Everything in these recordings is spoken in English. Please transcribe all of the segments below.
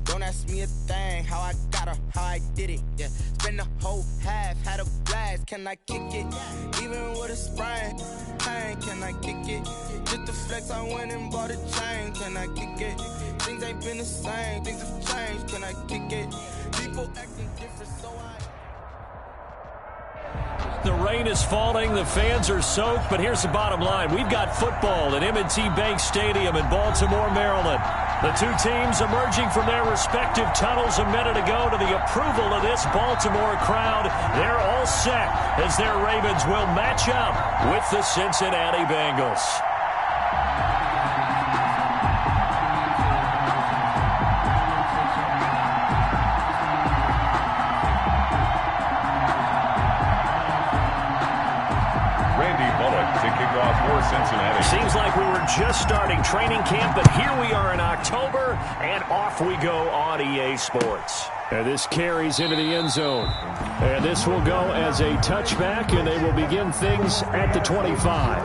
Don't ask me a thing, how I got her, how I did it, yeah. Spend the whole half, had a blast, can I kick it? Even with a sprain, pain, can I kick it? Just the flex, I went and bought a chain, can I kick it? Things ain't been the same, things have changed, can I kick it? People acting different, so The rain is falling, the fans are soaked, but here's the bottom line. We've got football at M&T Bank Stadium in Baltimore, Maryland. The two teams emerging from their respective tunnels a minute ago to the approval of this Baltimore crowd. They're all set as their Ravens will match up with the Cincinnati Bengals. Cincinnati. Seems like we were just starting training camp, but here we are in October, and off we go on EA Sports. And this carries into the end zone. And this will go as a touchback, and they will begin things at the 25.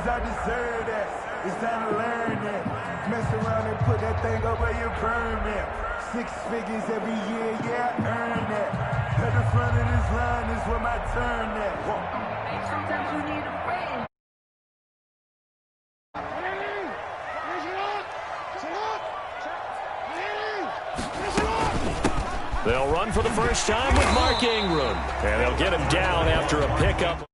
I deserve that. It's time to learn that. Mess around and put that thing over your permit. 6 figures every year, yeah, I earn that. At the front of this line is where my turn at. Sometimes you need a friend. They'll run for the first time with Mark Ingram. And they'll get him down after a pickup.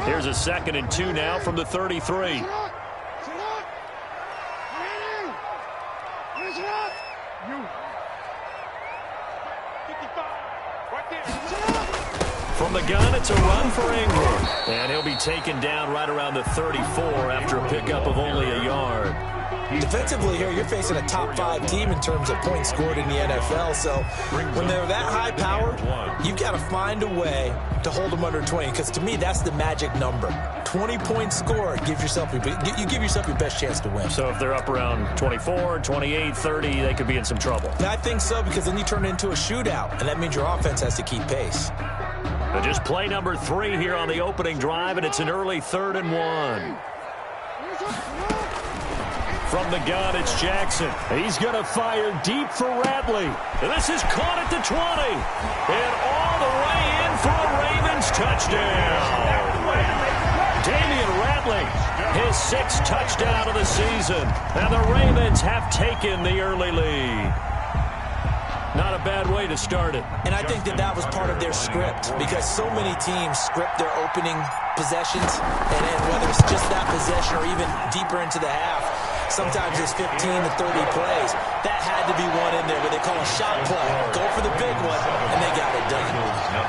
Here's a 2nd and 2 now from the 33. From the gun, it's a run for Ingram. And he'll be taken down right around the 34 after a pickup of only a yard. Defensively here, you're facing a top 5 team in terms of points scored in the NFL. So when they're that high powered, you've got to find a way to hold them under 20. Because to me, that's the magic number. 20 points scored, you give yourself your best chance to win. So if they're up around 24, 28, 30, they could be in some trouble. Yeah, I think so, because then you turn it into a shootout, and that means your offense has to keep pace. But just play number 3 here on the opening drive, and it's an early 3rd and 1. From the gun, it's Jackson. He's going to fire deep for Ratley. And this is caught at the 20. And all the way in for a Ravens touchdown. Damian Ratley, his 6th touchdown of the season. And the Ravens have taken the early lead. Not a bad way to start it. And I think that was part of their script, because so many teams script their opening possessions, and then whether it's just that possession or even deeper into the half, sometimes it's 15 to 30 plays. That had to be one in there where they call a shot play. Go for the big one, and they got it done.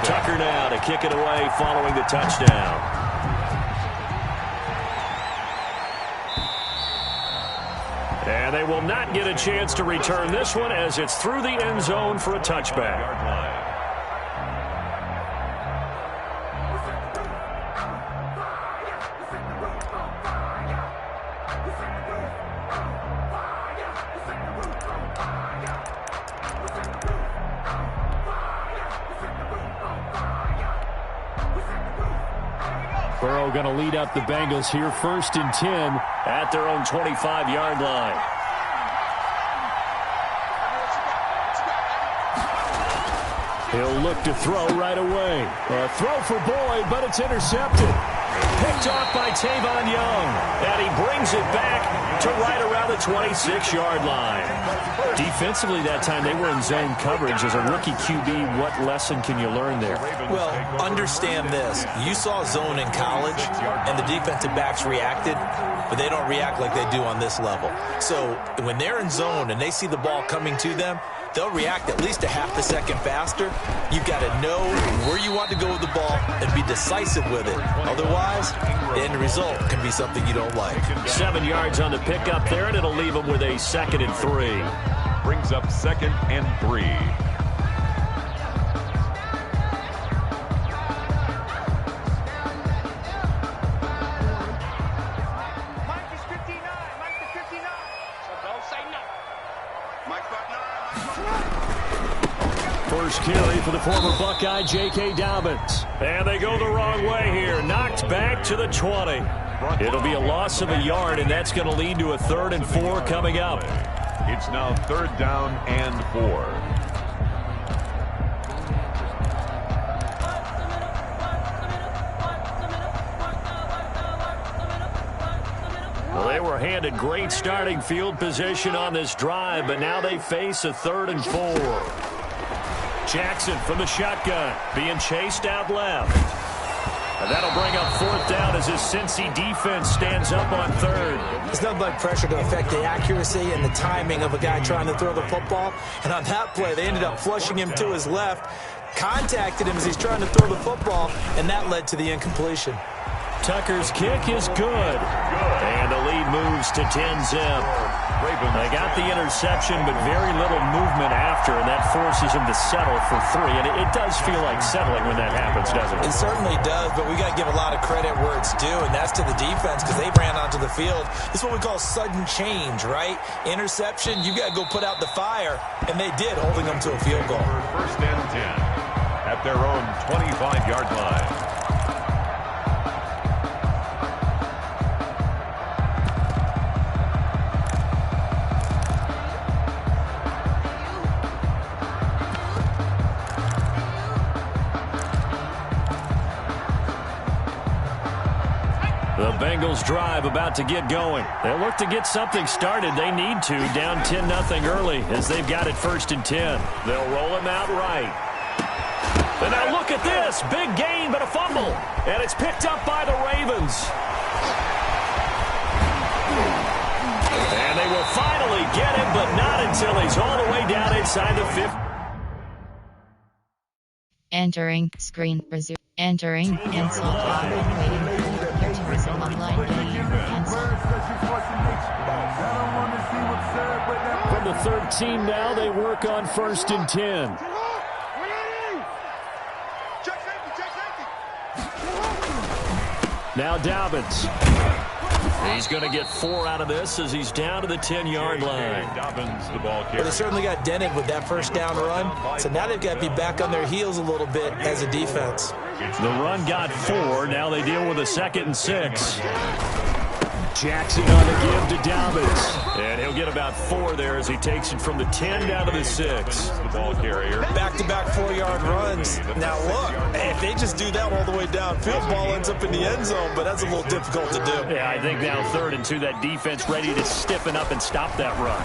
Tucker now to kick it away following the touchdown. And they will not get a chance to return this one as it's through the end zone for a touchback. Burrow going to lead up the Bengals here, 1st and 10 at their own 25-yard line. He'll look to throw right away. A throw for Boyd, but it's intercepted. Picked off by Tavon Young. And he brings it back to right around the 26-yard line. Defensively that time, they were in zone coverage. As a rookie QB, what lesson can you learn there? Well, understand this. You saw zone in college, and the defensive backs reacted, but they don't react like they do on this level. So when they're in zone and they see the ball coming to them, they'll react at least a half a second faster. You've got to know where you want to go with the ball and be decisive with it. Otherwise, the end result can be something you don't like. 7 yards on the pickup there, and it'll leave them with a 2nd and 3. Brings up 2nd and 3. First carry for the former Buckeye, J.K. Dobbins. And they go the wrong way here. Knocked back to the 20. It'll be a loss of a yard, and that's going to lead to a 3rd and 4 coming up. It's now 3rd down and 4. Well, they were handed great starting field position on this drive, but now they face a 3rd and 4. Jackson from the shotgun, being chased out left. And that'll bring up 4th down as his Cincy defense stands up on 3rd. There's nothing like pressure to affect the accuracy and the timing of a guy trying to throw the football. And on that play, they ended up flushing him to his left, contacted him as he's trying to throw the football, and that led to the incompletion. Tucker's kick is good. And the lead moves to 10-zip. They got the interception, but very little movement after, and that forces them to settle for 3. And it does feel like settling when that happens, doesn't it? It certainly does, but we got to give a lot of credit where it's due, and that's to the defense because they ran onto the field. This is what we call sudden change, right? Interception, you got to go put out the fire, and they did, holding them to a field goal. 1st and 10 at their own 25-yard line. The Bengals drive about to get going. They'll look to get something started. They need to, down 10-0 early as they've got it 1st and 10. They'll roll him out right. And now look at this. Big gain, but a fumble. And it's picked up by the Ravens. And they will finally get him, but not until he's all the way down inside the 50. Entering screen resume. Entering cancel log waiting for online game cancel. From the 13 now, they work on 1st and 10. Now Dobbins. He's going to get 4 out of this as he's down to the 10-yard line. Dobbins, the ball carrier. Well, they certainly got dented with that 1st down run, so now they've got to be back on their heels a little bit as a defense. The run got 4. Now they deal with a 2nd and 6. Jackson on the give to Dobbins. And he'll get about 4 there as he takes it from the 10 down to the 6. The ball carrier. Back-to-back 4-yard runs. Now, look, if they just do that all the way downfield, ball ends up in the end zone, but that's a little difficult to do. Yeah, I think now 3rd and 2, that defense ready to stiffen up and stop that run.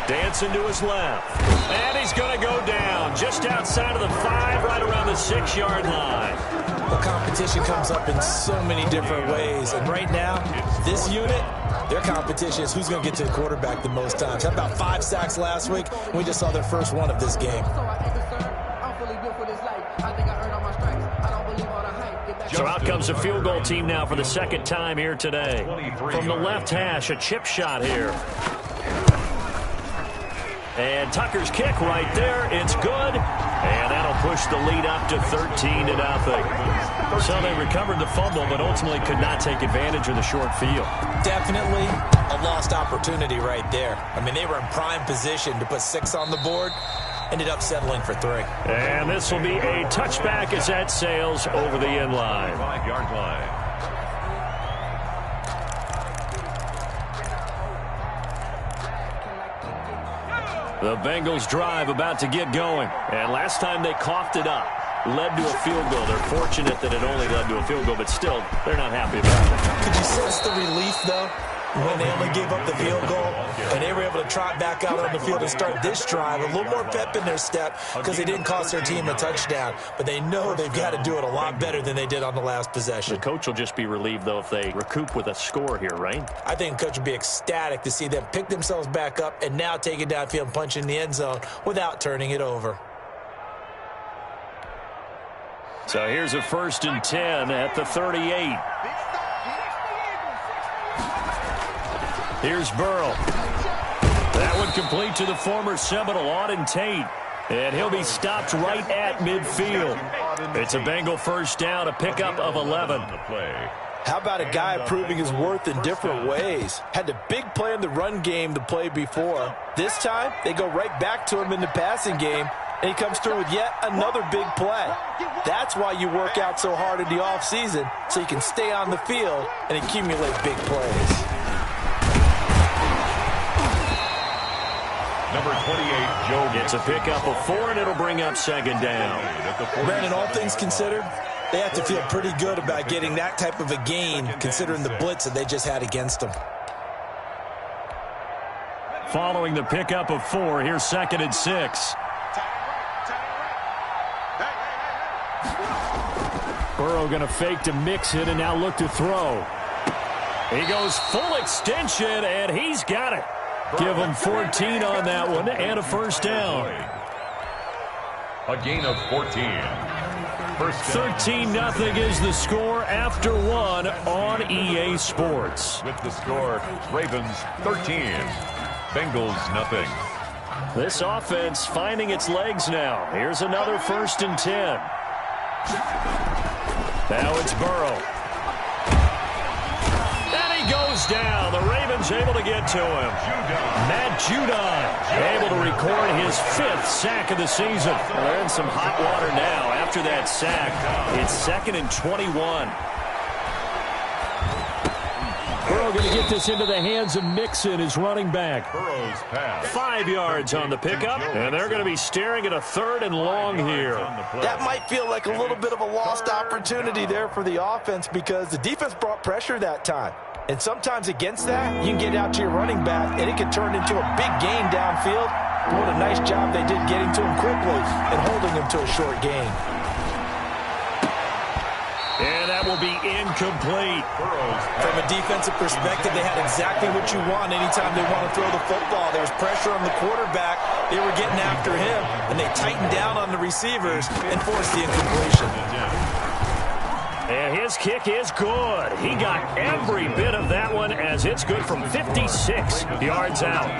Dancing to his left. And he's going to go down just outside of the 5, right around the 6-yard line. The competition comes up in so many different ways. And right now, this unit, their competition is who's going to get to the quarterback the most times. Had about 5 sacks last week. We just saw their first one of this game. So out comes a field goal team now for the 2nd time here today. From the left hash, a chip shot here. And Tucker's kick right there. It's good. And that'll push the lead up to 13-0. So they recovered the fumble, but ultimately could not take advantage of the short field. Definitely a lost opportunity right there. I mean, they were in prime position to put 6 on the board. Ended up settling for 3. And this will be a touchback as that sails over the end line. 5-yard line. The Bengals drive about to get going. And last time they coughed it up, led to a field goal. They're fortunate that it only led to a field goal, but still, they're not happy about it. Could you sense the relief, though, when they only gave up the field goal and they were able to trot back out on the field and start this drive? A little more pep in their step because they didn't cost their team a touchdown, but they know they've got to do it a lot better than they did on the last possession. The coach will just be relieved, though, if they recoup with a score here, right? I think the coach would be ecstatic to see them pick themselves back up and now take it downfield and punch in the end zone without turning it over. So here's a 1st and 10 at the 38. Here's Burrow. That one complete to the former Seminole, Auden Tate. And he'll be stopped right at midfield. It's a Bengal 1st down, a pickup of 11. How about a guy proving his worth in different ways? Had the big play in the run game the play before. This time, they go right back to him in the passing game, and he comes through with yet another big play. That's why you work out so hard in the offseason, so you can stay on the field and accumulate big plays. Number 28, Joe gets a pickup of 4, and it'll bring up 2nd down. Brandon, all things considered, they have to feel pretty good about getting that type of a gain, considering the blitz that they just had against them. Following the pickup of 4, here's 2nd and 6. Burrow going to fake to mix it and now look to throw. He goes full extension, and he's got it. Give him 14 on that one and a 1st down. A gain of 14. 13-0 is the score after 1 on EA Sports. With the score, Ravens 13, Bengals nothing. This offense finding its legs now. Here's another 1st and 10. Now it's Burrow. And he goes down. The Ravens able to get to him. Matt Judon able to record his 5th sack of the season. They're in some hot water now. After that sack, it's 2nd and 21. Burrow going to get this into the hands of Mixon, his running back. Burrow's pass. 5 yards on the pickup, and they're going to be staring at a 3rd and long here. That might feel like a little bit of a lost opportunity there for the offense because the defense brought pressure that time. And sometimes against that, you can get out to your running back, and it can turn into a big gain downfield. What a nice job they did getting to him quickly and holding him to a short gain. And that will be incomplete. From a defensive perspective, they had exactly what you want anytime they want to throw the football. There was pressure on the quarterback. They were getting after him, and they tightened down on the receivers and forced the incompletion. And his kick is good. He got every bit of that one as it's good from 56 yards out.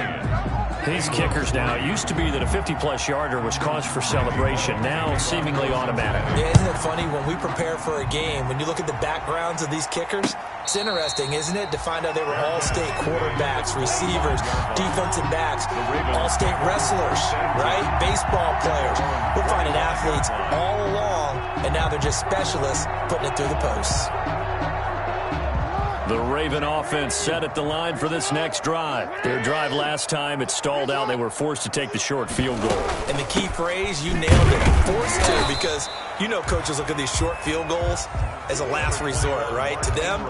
These kickers now, it used to be that a 50-plus yarder was cause for celebration. Now seemingly automatic. Yeah, isn't it funny when we prepare for a game, when you look at the backgrounds of these kickers, it's interesting, isn't it, to find out they were all-state quarterbacks, receivers, defensive backs, all-state wrestlers, right? Baseball players. We're finding athletes all along, and now they're just specialists putting it through the posts. The Raven offense set at the line for this next drive. Their drive last time, it stalled out. They were forced to take the short field goal. And the key phrase, you nailed it, forced to, because you know coaches look at these short field goals as a last resort, right? To them,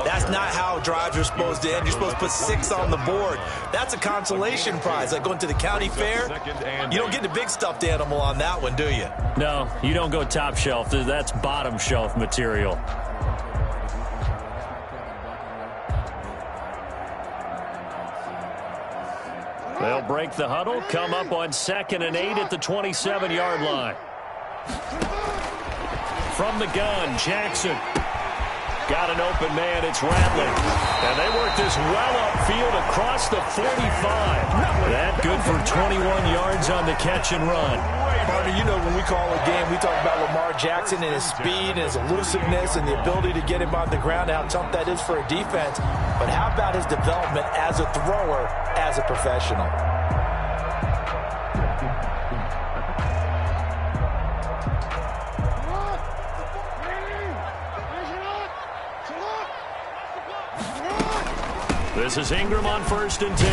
that's not how drives are supposed to end. You're supposed to put 6 on the board. That's a consolation prize, like going to the county fair. You don't get the big stuffed animal on that one, do you? No, you don't go top shelf. That's bottom shelf material. They'll break the huddle, come up on 2nd and 8 at the 27-yard line. From the gun, Jackson. Got an open man, it's Ratley. And they work this well upfield across the 45. That good for 21 yards on the catch and run. Partner, you know when we call a game, we talk about Lamar Jackson and his speed and his elusiveness and the ability to get him on the ground and how tough that is for a defense. But how about his development as a thrower, as a professional? This is Ingram on 1st and 10.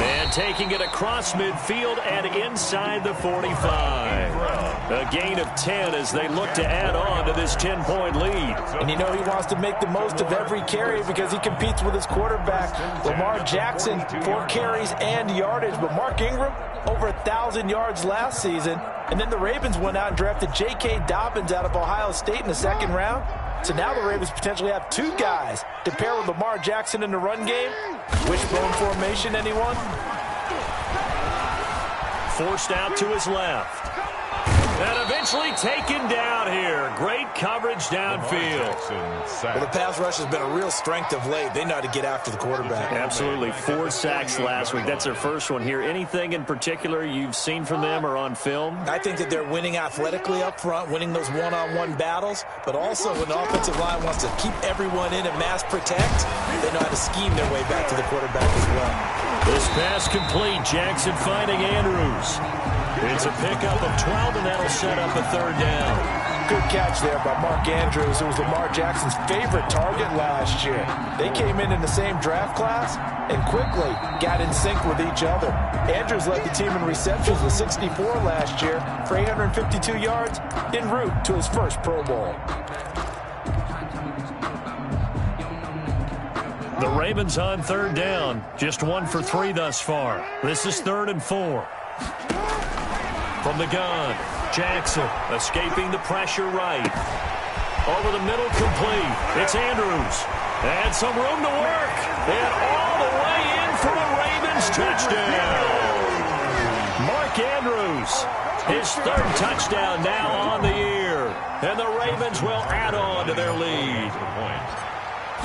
And taking it across midfield and inside the 45. A gain of 10 as they look to add on to this 10-point lead. And you know he wants to make the most of every carry because he competes with his quarterback, Lamar Jackson, for carries and yardage. But Mark Ingram, over 1,000 yards last season. And then the Ravens went out and drafted J.K. Dobbins out of Ohio State in the 2nd round. So now the Ravens potentially have 2 guys to pair with Lamar Jackson in the run game. Wishbone formation, anyone? Forced out to his left. And eventually taken down here. Great coverage downfield. Well, the pass rush has been a real strength of late. They know how to get after the quarterback. Absolutely. 4 sacks last week. That's their first one here. Anything in particular you've seen from them or on film? I think that they're winning athletically up front, winning those one-on-one battles, but also when the offensive line wants to keep everyone in and mass protect, they know how to scheme their way back to the quarterback as well. This pass complete. Jackson finding Andrews. It's a pickup of 12, and that'll set up a 3rd down. Good catch there by Mark Andrews, who was Lamar Jackson's favorite target last year. They came in the same draft class and quickly got in sync with each other. Andrews led the team in receptions with 64 last year for 852 yards en route to his first Pro Bowl. The Ravens on 3rd down. Just 1 for 3 thus far. This is 3rd and 4. From the gun, Jackson escaping the pressure right. Over the middle, complete. It's Andrews. And some room to work. And all the way in for a Ravens touchdown. Mark Andrews, his 3rd touchdown now on the year. And the Ravens will add on to their lead.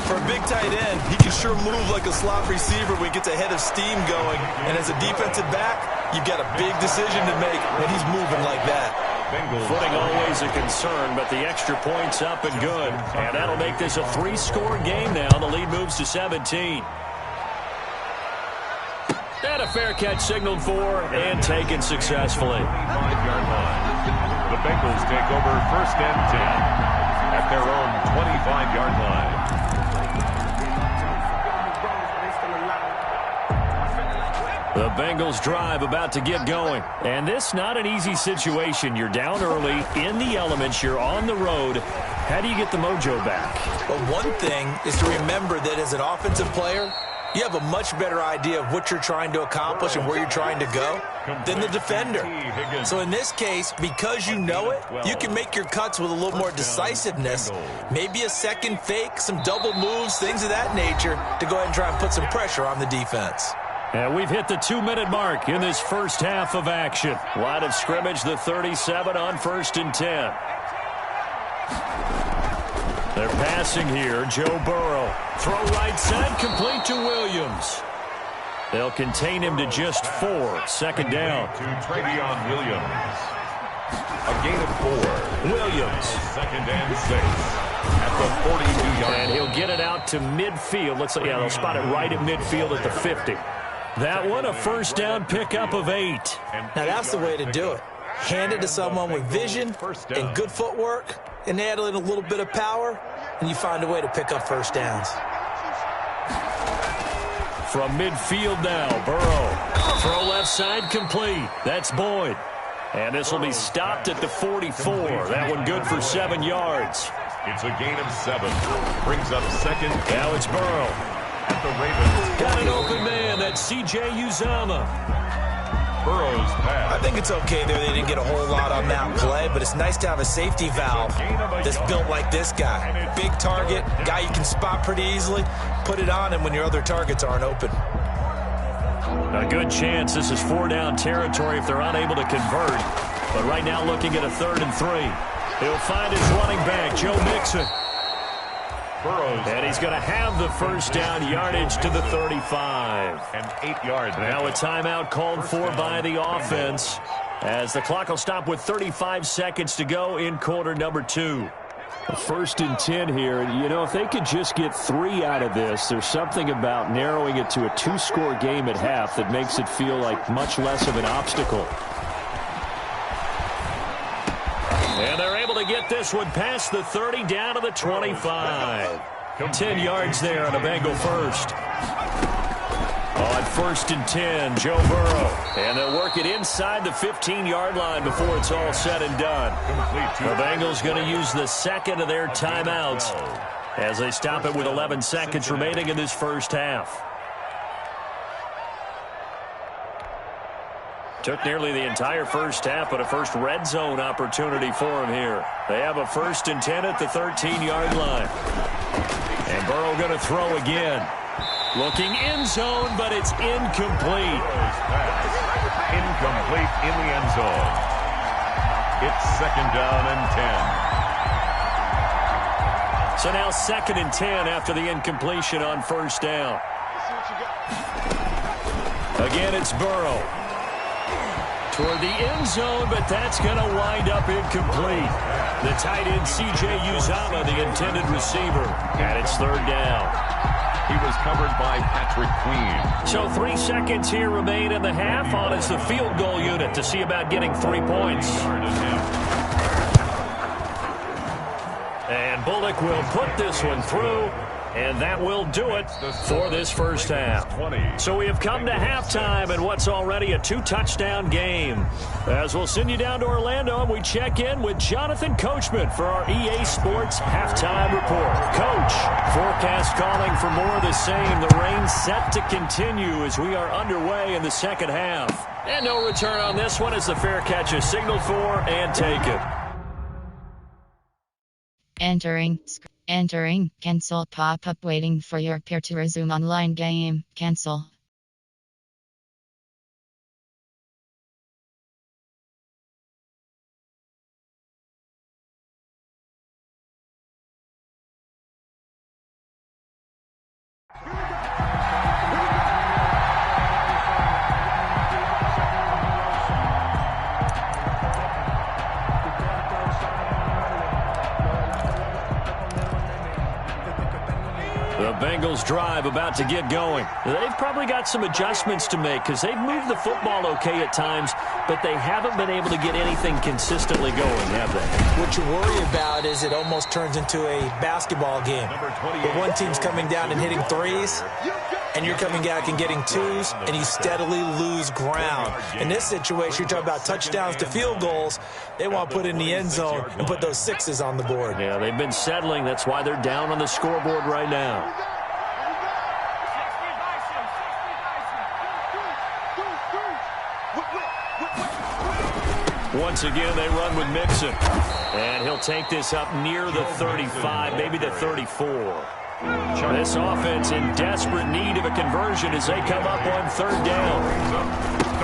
For a big tight end, he can sure move like a slot receiver when he gets a head of steam going. And as a defensive back, you've got a big decision to make when he's moving like that. Footing always a concern, but the extra point's up and good. And that'll make this a 3-score game now. The lead moves to 17. And a fair catch signaled for and taken successfully. 5-yard line. The Bengals take over 1st and 10 at their own 25-yard line. The Bengals drive about to get going. And this not an easy situation. You're down early, in the elements, you're on the road. How do you get the mojo back? Well, one thing is to remember that as an offensive player, you have a much better idea of what you're trying to accomplish and where you're trying to go than the defender. So in this case, because you know it, you can make your cuts with a little more decisiveness. Maybe a second fake, some double moves, things of that nature to go ahead and try and put some pressure on the defense. And we've hit the 2-minute mark in this first half of action. Line of scrimmage, the 37 on 1st and 10. They're passing here. Joe Burrow. Throw right side, complete to Williams. They'll contain him to just 4. 2nd down. To Travion Williams. A gain of 4. Williams. 2nd and 6 at the 42-yard line. And he'll get it out to midfield. Looks like, yeah, they'll spot it right at midfield at the 50. That one, a 1st down pickup of 8. Now that's the way to do it. Hand it to someone with vision and good footwork, and add in a little bit of power, and you find a way to pick up 1st downs. From midfield now, Burrow. Throw left side, complete. That's Boyd. And this will be stopped at the 44. That one good for 7 yards. It's a gain of 7. Brings up 2nd. Now it's Burrow. At the Ravens. Got an open man. That's C.J. Uzomah. Burrow's pass. I think it's okay there. They didn't get a whole lot on that play, but it's nice to have a safety valve that's built like this guy. Big target, guy you can spot pretty easily. Put it on him when your other targets aren't open. A good chance this is 4-down territory if they're unable to convert. But right now looking at a 3rd and 3. He'll find his running back, Joe Mixon. And he's going to have the 1st down yardage to the 35. And 8 yards. Now a timeout called for by the offense as the clock will stop with 35 seconds to go in quarter number 2. 1st and 10 here. You know, if they could just get 3 out of this, there's something about narrowing it to a 2-score game at half that makes it feel like much less of an obstacle. And they're able to get this one past the 30 down to the 25. 10 yards there on a Bengal first. On 1st and 10, Joe Burrow. And they'll work it inside the 15-yard line before it's all said and done. The Bengals going to use the second of their timeouts as they stop it with 11 seconds remaining in this first half. Took nearly the entire first half, but a first red zone opportunity for him here. They have a 1st and 10 at the 13-yard line. And Burrow going to throw again. Looking end zone, but it's incomplete. Incomplete in the end zone. It's 2nd down and 10. So now 2nd and 10 after the incompletion on 1st down. Again, it's Burrow. Toward the end zone, but that's going to wind up incomplete. The tight end, C.J. Uzomah, the intended receiver. And it's 3rd down. He was covered by Patrick Queen. So 3 seconds here remain in the half on as the field goal unit to see about getting 3 points. And Bullock will put this one through, and that will do it for this first half. So we have come to halftime in what's already a 2-touchdown game. As we'll send you down to Orlando, and we check in with Jonathan Coachman for our EA Sports Halftime Report. Coach, forecast calling for more of the same. The rain set to continue as we are underway in the second half. And no return on this one as the fair catch is signaled for and taken. Entering, cancel pop-up waiting for your peer to resume online game, cancel. The Bengals drive about to get going. They've probably got some adjustments to make because they've moved the football okay at times, but they haven't been able to get anything consistently going, have they? What you worry about is it almost turns into a basketball game. Where one team's coming down and hitting threes, and you're coming back and getting twos, and you steadily lose ground. In this situation, you're talking about touchdowns to field goals. They want to put in the end zone and put those sixes on the board. Yeah, they've been settling. That's why they're down on the scoreboard right now. Once again, they run with Mixon. And he'll take this up near the 35, maybe the 34. This offense in desperate need of a conversion as they come up on 3rd down.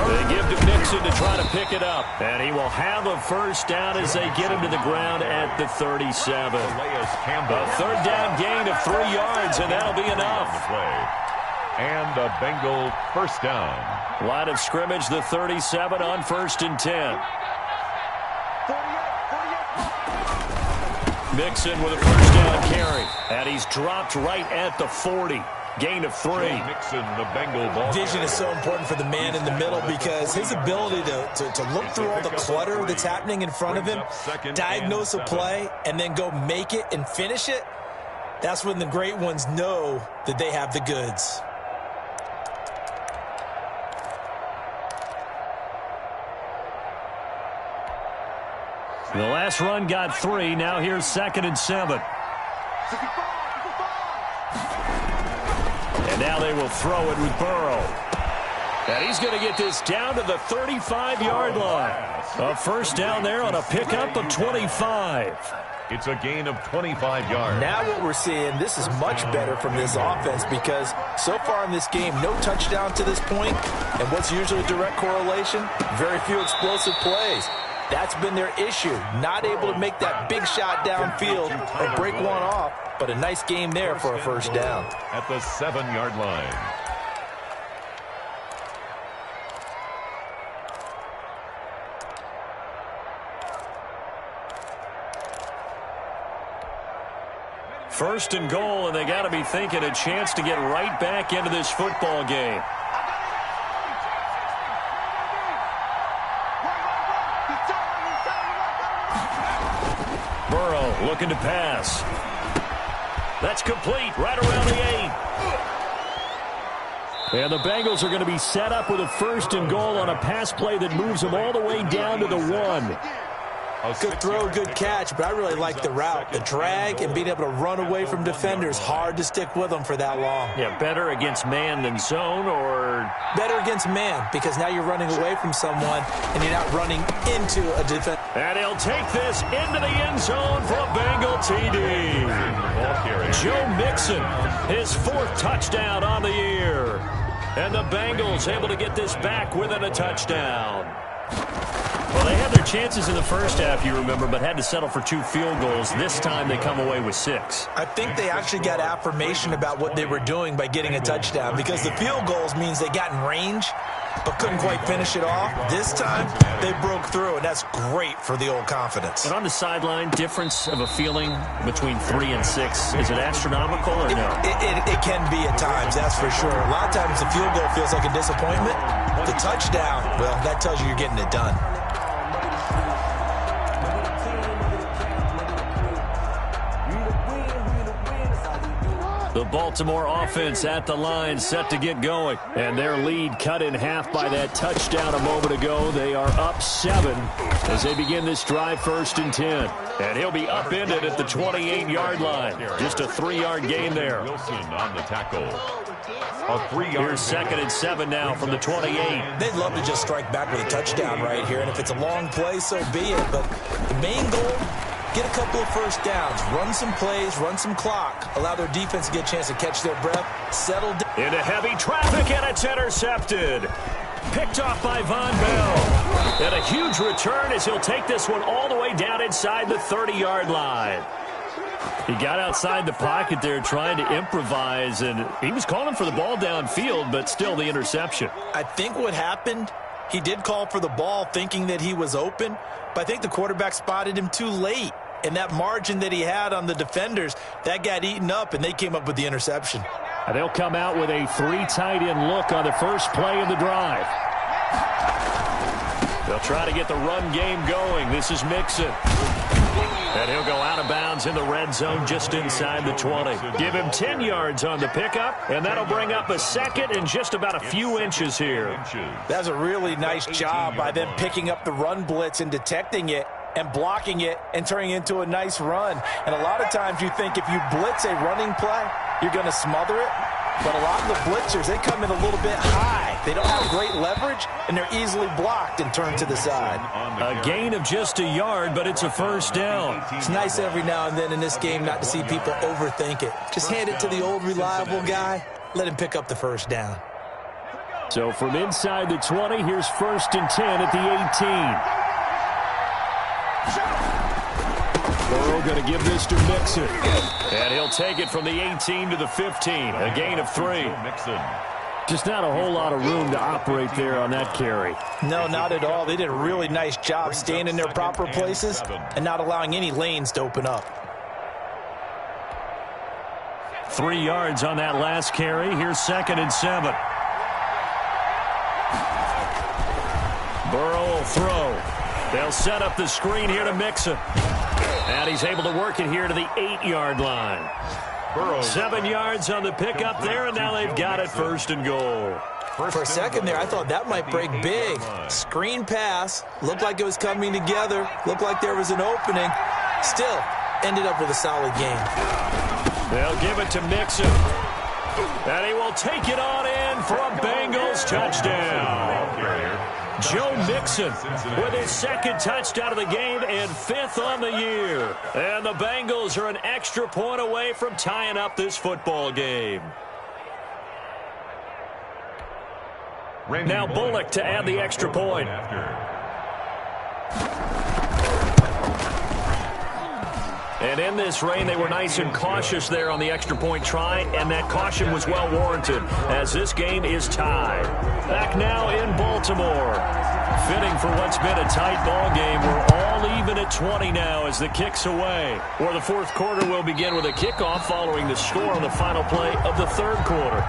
They give to Mixon to try to pick it up. And he will have a 1st down as they get him to the ground at the 37. A 3rd down gain of 3 yards, and that'll be enough. And a Bengal 1st down. Line of scrimmage, the 37 on 1st and 10. Mixon with a 1st down carry. And he's dropped right at the 40. Gain of 3. Mixon, the Bengal ball. Vision is so important for the man in the middle because his ability to look through all the clutter that's happening in front of him, diagnose a play, and then go make it and finish it, that's when the great ones know that they have the goods. The last run got 3. Now here's 2nd and 7. And now they will throw it with Burrow. And he's going to get this down to the 35-yard line. A 1st down there on a pickup of 25. It's a gain of 25 yards. Now what we're seeing, this is much better from this offense because so far in this game, no touchdown to this point. And what's usually a direct correlation? Very few explosive plays. That's been their issue. Not able to make that big shot downfield or break one off, but a nice game there for a 1st down. At the 7-yard line. First and goal, and they got to be thinking a chance to get right back into this football game. Burrow looking to pass. That's complete right around the 8. And the Bengals are going to be set up with a 1st and goal on a pass play that moves them all the way down to the 1. Good throw, good catch, but I really like the route. The drag and being able to run away from defenders. Hard to stick with them for that long. Yeah, better against man than zone, or? Better against man, because now you're running away from someone and you're not running into a defense. And he'll take this into the end zone for a Bengal TD. Joe Mixon, his 4th touchdown on the year. And the Bengals able to get this back within a touchdown. Well, they had their chances in the first half, you remember, but had to settle for 2 field goals. This time they come away with 6. I think they actually got affirmation about what they were doing by getting a touchdown, because the field goals means they got in range but couldn't quite finish it off. This time they broke through, and that's great for the old confidence. And on the sideline, difference of a feeling between 3 and 6, is it astronomical or no? It can be at times, that's for sure. A lot of times the field goal feels like a disappointment. The touchdown, well, that tells you you're getting it done. The Baltimore offense at the line, set to get going. And their lead cut in half by that touchdown a moment ago. They are up 7 as they begin this drive, 1st and 10. And he'll be upended at the 28-yard line. Just a 3-yard gain there. Wilson on the tackle. A 3-yard. Here's 2nd and 7 now from the 28. They'd love to just strike back with a touchdown right here. And if it's a long play, so be it. But the main goal, get a couple of first downs, run some plays, run some clock, allow their defense to get a chance to catch their breath, settle down. Into heavy traffic, and it's intercepted. Picked off by Von Bell. And a huge return as he'll take this one all the way down inside the 30-yard line. He got outside the pocket there trying to improvise, and he was calling for the ball downfield, but still the interception. I think what happened, he did call for the ball thinking that he was open, but I think the quarterback spotted him too late. And that margin that he had on the defenders, that got eaten up, and they came up with the interception. And they'll come out with a 3 tight end look on the first play of the drive. They'll try to get the run game going. This is Mixon. And he'll go out of bounds in the red zone just inside the 20. Give him 10 yards on the pickup, and that'll bring up a 2nd and just about a few inches here. That's a really nice job by them picking up the run blitz and detecting it and blocking it and turning it into a nice run. And a lot of times you think if you blitz a running play, you're going to smother it. But a lot of the blitzers, they come in a little bit high. They don't have great leverage, and they're easily blocked and turned to the side. A gain of just a yard, but it's a 1st down. It's nice every now and then in this game not to see people overthink it. Just hand it to the old reliable guy. Let him pick up the 1st down. So from inside the 20, here's 1st and 10 at the 18. Burrow going to give this to Mixon. And he'll take it from the 18 to the 15. A gain of 3. Just not a whole lot of room to operate there on that carry. No, not at all. They did a really nice job staying in their proper places and not allowing any lanes to open up. 3 yards on that last carry. Here's 2nd and 7. Burrow will throw. They'll set up the screen here to Mixon. And he's able to work it here to the 8-yard line. 7 yards on the pickup there, and now they've got it 1st and goal. For a second there, I thought that might break big. Screen pass. Looked like it was coming together. Looked like there was an opening. Still, ended up with a solid game. They'll give it to Mixon. And he will take it on in for a Bengals touchdown. Joe Mixon with his 2nd touchdown of the game and 5th on the year. And the Bengals are an extra point away from tying up this football game. Now Bullock to add the extra point. And in this rain, they were nice and cautious there on the extra point try, and that caution was well warranted as this game is tied. Back now in Baltimore. Fitting for what's been a tight ball game. We're all even at 20 now as the kick's away. Or the 4th quarter will begin with a kickoff following the score on the final play of the 3rd quarter.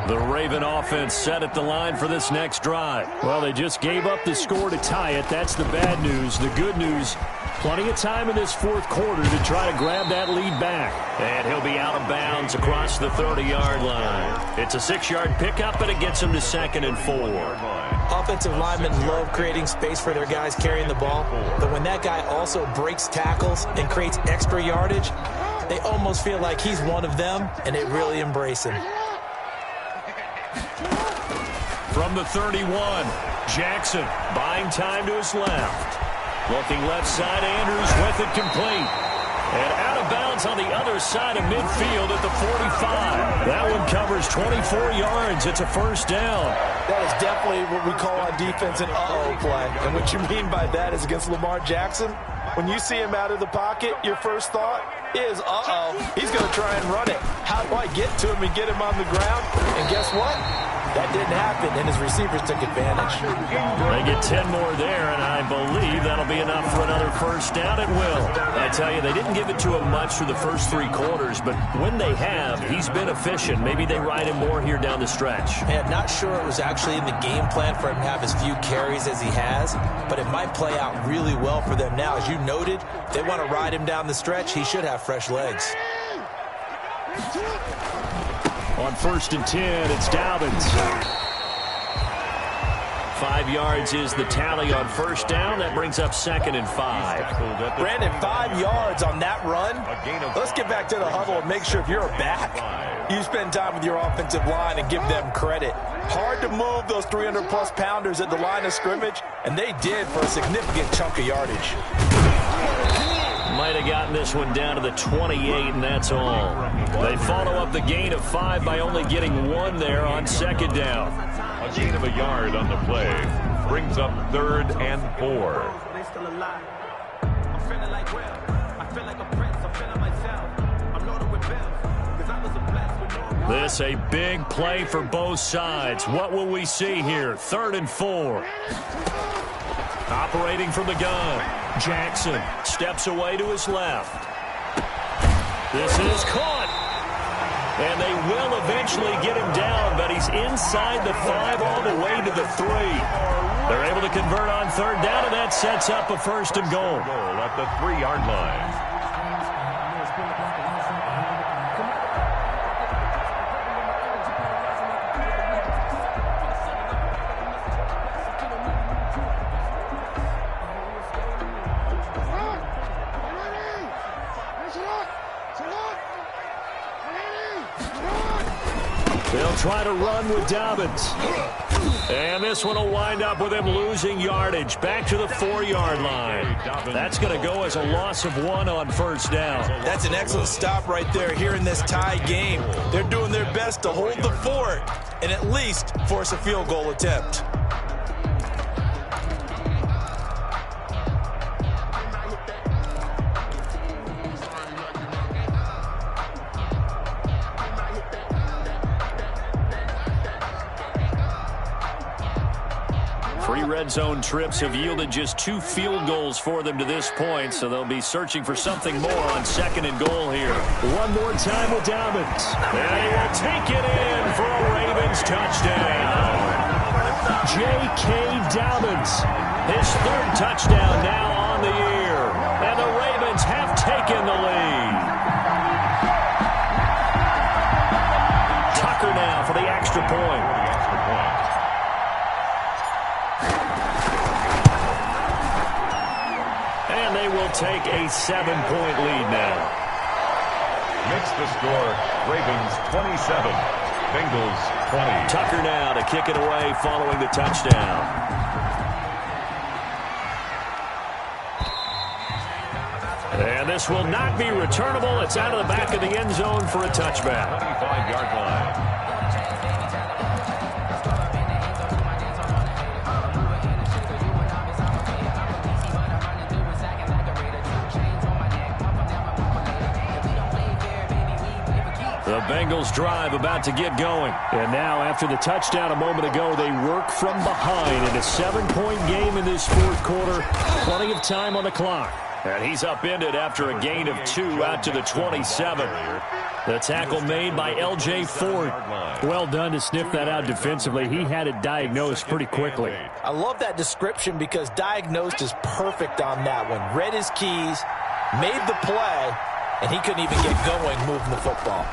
The Raven offense set at the line for this next drive. Well, they just gave up the score to tie it. That's the bad news. The good news, plenty of time in this fourth quarter to try to grab that lead back. And he'll be out of bounds across the 30-yard line. It's a 6-yard pickup, and it gets him to 2nd and 4. Offensive linemen love creating space for their guys carrying the ball, but when that guy also breaks tackles and creates extra yardage, they almost feel like he's one of them, and they really embrace him. From the 31, Jackson buying time to his left. Looking left side, Andrews with it complete. And out of bounds on the other side of midfield at the 45. That one covers 24 yards. It's a first down. That is definitely what we call on defense an uh-oh play. And what you mean by that is against Lamar Jackson, when you see him out of the pocket, your first thought is, uh-oh, he's going to try and run it. How do I get to him and get him on the ground? And guess what? That didn't happen, and his receivers took advantage. They get 10 more there, and I believe that'll be enough for another first down. It will. I tell you, they didn't give it to him much through the first 3 quarters, but when they have, he's been efficient. Maybe they ride him more here down the stretch. Man, not sure it was actually in the game plan for him to have as few carries as he has, but it might play out really well for them now. As you noted, if they want to ride him down the stretch, he should have fresh legs. On 1st and 10, it's Dobbins. 5 yards is the tally on first down. That brings up 2nd and 5. Brandon, 5 yards on that run. Let's get back to the huddle and make sure if you're a back, you spend time with your offensive line and give them credit. Hard to move those 300-plus pounders at the line of scrimmage, and they did for a significant chunk of yardage. Might have gotten this one down to the 28, and that's all. They follow up the gain of 5 by only getting 1 there on 2nd down. A gain of a yard on the play brings up 3rd and 4. This a big play for both sides. What will we see here? 3rd and 4. Operating from the gun, Jackson steps away to his left. This is caught. And they will eventually get him down, but he's inside the 5 all the way to the 3. They're able to convert on 3rd down, and that sets up a 1st and goal. At the 3-yard line. They'll try to run with Dobbins. And this one will wind up with him losing yardage. Back to the 4-yard line. That's going to go as a loss of 1 on 1st down. That's an excellent stop right there here in this tie game. They're doing their best to hold the fort and at least force a field goal attempt. Red zone trips have yielded just 2 field goals for them to this point, so they'll be searching for something more on 2nd and goal here. One more time with Dobbins. And he will take it in for a Ravens touchdown. J.K. Dobbins, his 3rd touchdown now on the year. And the Ravens have taken the lead. Tucker now for the extra point. They will take a 7-point lead now. Makes the score Ravens 27, Bengals 20. Tucker now to kick it away following the touchdown. And this will not be returnable. It's out of the back of the end zone for a touchback. 25-yard line. The Bengals drive about to get going. And now, after the touchdown a moment ago, they work from behind in a 7-point game in this fourth quarter. Plenty of time on the clock. And he's upended after a gain of 2 out to the 27. The tackle made by L.J. Ford. Well done to sniff that out defensively. He had it diagnosed pretty quickly. I love that description because diagnosed is perfect on that one. Read his keys, made the play, and he couldn't even get going moving the football.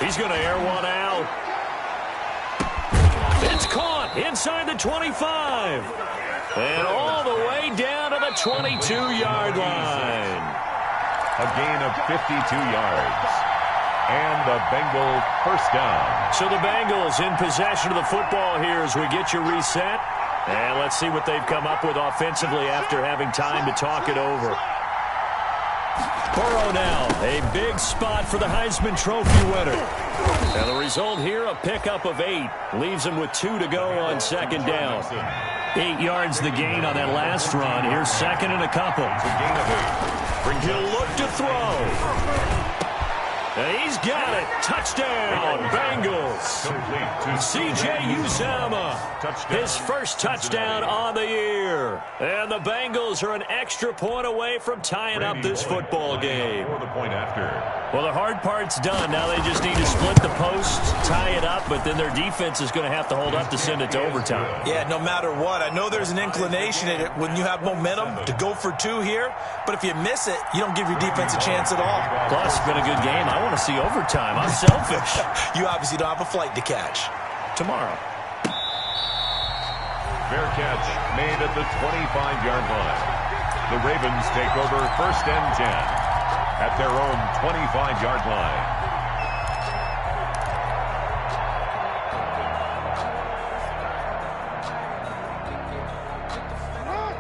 He's going to air one out. It's caught inside the 25. And all the way down to the 22-yard line. A gain of 52 yards. And the Bengals first down. So the Bengals in possession of the football here as we get you reset. And let's see what they've come up with offensively after having time to talk it over. Burrow now, a big spot for the Heisman Trophy winner. And the result here, a pickup of 8. Leaves him with 2 to go on second down. 8 yards the gain on that last run. Here's second and a couple. He'll look to throw. And he's got it. Touchdown, Bengals. C.J. Uzomah, his first touchdown on the year. And the Bengals are an extra point away from tying up this football game. Well, the hard part's done. Now they just need to split the post, tie it up, but then their defense is going to have to hold up to send it to overtime. Yeah, no matter what. I know there's an inclination in it when you have momentum to go for 2 here, but if you miss it, you don't give your defense a chance at all. Plus, it's been a good game. I want to see overtime. I'm selfish. You obviously don't have a flight to catch. Tomorrow. Fair catch made at the 25-yard line. The Ravens take over first and 10 at their own 25-yard line.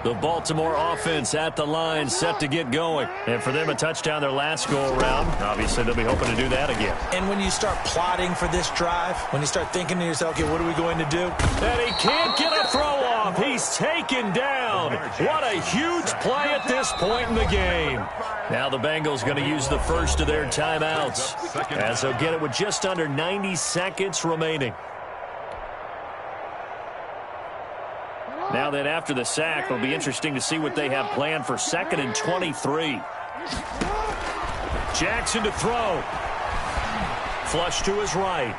The Baltimore offense at the line, set to get going. And for them, a touchdown their last go-around. Obviously, they'll be hoping to do that again. And when you start plotting for this drive, when you start thinking to yourself, okay, what are we going to do? And he can't get a throw off. He's taken down. What a huge play at this point in the game. Now the Bengals going to use the first of their timeouts, as they'll get it with just under 90 seconds remaining. Now then, after the sack, it'll be interesting to see what they have planned for second and 23. Jackson to throw. Flush to his right.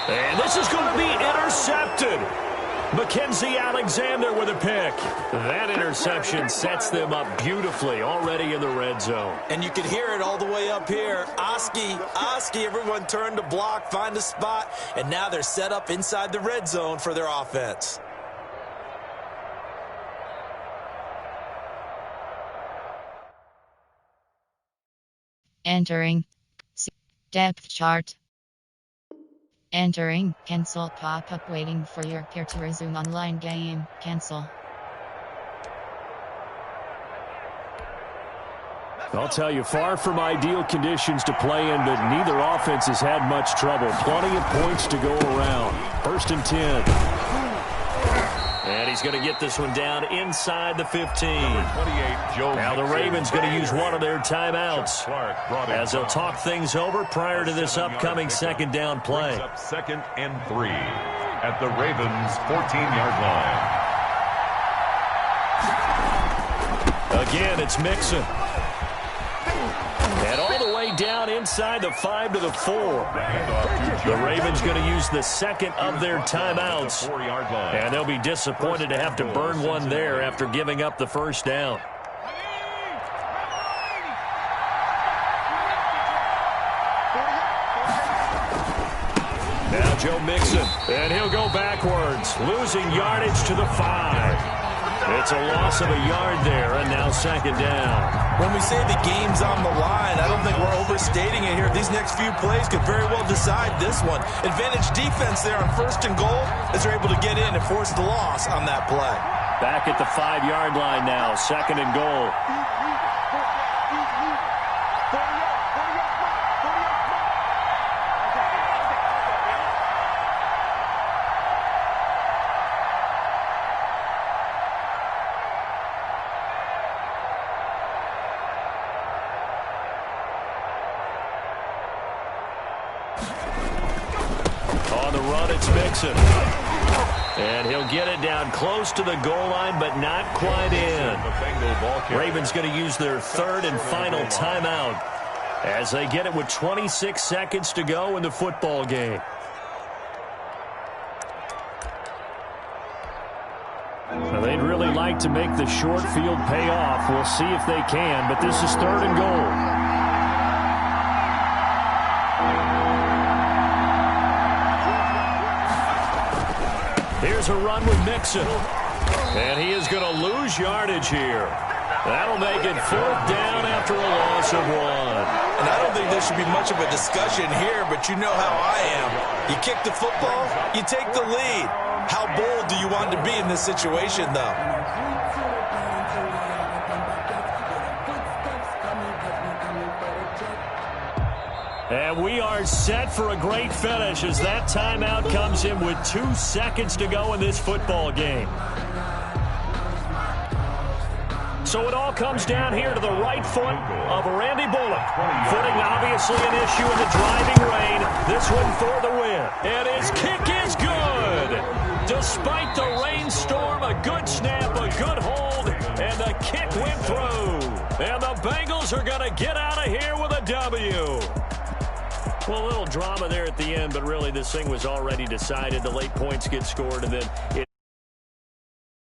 And this is going to be intercepted. Mackenzie Alexander with a pick. That interception sets them up beautifully already in the red zone. And you can hear it all the way up here. Oski, everyone turned to block, find a spot, and now they're set up inside the red zone for their offense. Entering depth chart. Entering cancel pop-up waiting for your peer to resume online game. Cancel. I'll tell you, far from ideal conditions to play in, but neither offense has had much trouble. Plenty of points to go around. First and 10. And he's going to get this one down inside the 15. Now the Ravens going to use one of their timeouts as they'll talk things over prior to this upcoming second down play. Second and 3 at the Ravens 14-yard line. Again, it's Mixon. And all the way down inside the 5 to the 4. The Ravens going to use the second of their timeouts. And they'll be disappointed to have to burn one there after giving up the first down. Now Joe Mixon. And he'll go backwards, losing yardage to the 5. It's a loss of a yard there, and now second down. When we say the game's on the line, I don't think we're overstating it here. These next few plays could very well decide this one. Advantage defense there on first and goal as they're able to get in and force the loss on that play. Back at the 5-yard line now, second and goal. On the run, it's Mixon. And he'll get it down close to the goal line, but not quite in. Ravens going to use their third and final timeout as they get it with 26 seconds to go in the football game. Now, they'd really like to make the short field pay off. We'll see if they can, but this is third and goal. Here's a run with Mixon. And he is going to lose yardage here. That'll make it fourth down after a loss of 1. And I don't think there should be much of a discussion here, but you know how I am. You kick the football, you take the lead. How bold do you want to be in this situation, though? And we are set for a great finish as that timeout comes in with 2 seconds to go in this football game. So it all comes down here to the right foot of Randy Bullock. Footing obviously an issue in the driving rain. This one for the win. And his kick is good. Despite the rainstorm, a good snap, a good hold, and the kick went through. And the Bengals are going to get out of here with a W. Well, a little drama there at the end, but really this thing was already decided. The late points get scored, and then